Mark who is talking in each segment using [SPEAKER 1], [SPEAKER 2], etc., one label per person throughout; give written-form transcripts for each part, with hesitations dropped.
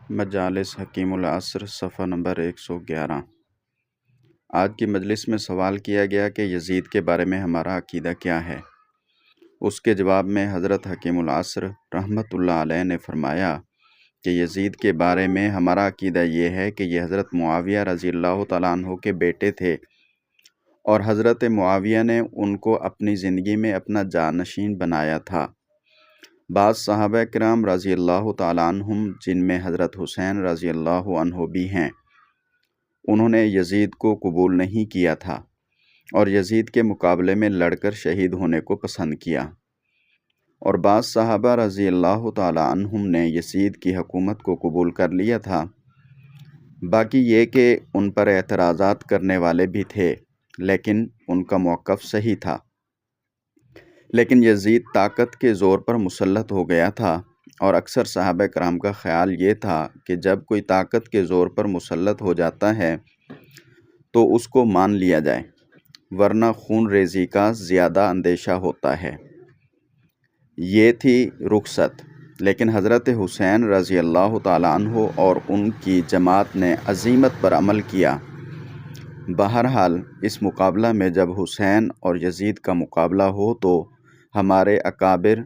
[SPEAKER 1] مجالس حکیم العصر صفحہ نمبر 111۔ آج کی مجلس میں سوال کیا گیا کہ یزید کے بارے میں ہمارا عقیدہ کیا ہے۔ اس کے جواب میں حضرت حکیم العصر رحمۃ اللہ علیہ نے فرمایا کہ یزید کے بارے میں ہمارا عقیدہ یہ ہے کہ یہ حضرت معاویہ رضی اللہ تعالیٰ عنہ کے بیٹے تھے اور حضرت معاویہ نے ان کو اپنی زندگی میں اپنا جانشین بنایا تھا۔ بعض صحابہ کرام رضی اللہ تعالیٰ عنہم جن میں حضرت حسین رضی اللہ عنہ بھی ہیں، انہوں نے یزید کو قبول نہیں کیا تھا اور یزید کے مقابلے میں لڑ کر شہید ہونے کو پسند کیا، اور بعض صحابہ رضی اللہ تعالیٰ عنہم نے یزید کی حکومت کو قبول کر لیا تھا۔ باقی یہ کہ ان پر اعتراضات کرنے والے بھی تھے، لیکن ان کا موقف صحیح تھا۔ لیکن یزید طاقت کے زور پر مسلط ہو گیا تھا، اور اکثر صحابہ کرام کا خیال یہ تھا کہ جب کوئی طاقت کے زور پر مسلط ہو جاتا ہے تو اس کو مان لیا جائے، ورنہ خون ریزی کا زیادہ اندیشہ ہوتا ہے۔ یہ تھی رخصت، لیکن حضرت حسین رضی اللہ تعالیٰ عنہ اور ان کی جماعت نے عزیمت پر عمل کیا۔ بہرحال اس مقابلہ میں جب حسین اور یزید کا مقابلہ ہو تو ہمارے اکابر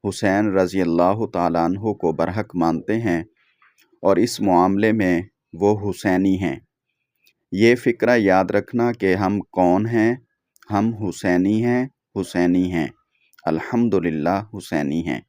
[SPEAKER 1] حسین رضی اللہ تعالیٰ عنہ کو برحق مانتے ہیں، اور اس معاملے میں وہ حسینی ہیں۔ یہ فقرہ یاد رکھنا کہ ہم کون ہیں؟ ہم حسینی ہیں، حسینی ہیں، الحمدللہ حسینی ہیں۔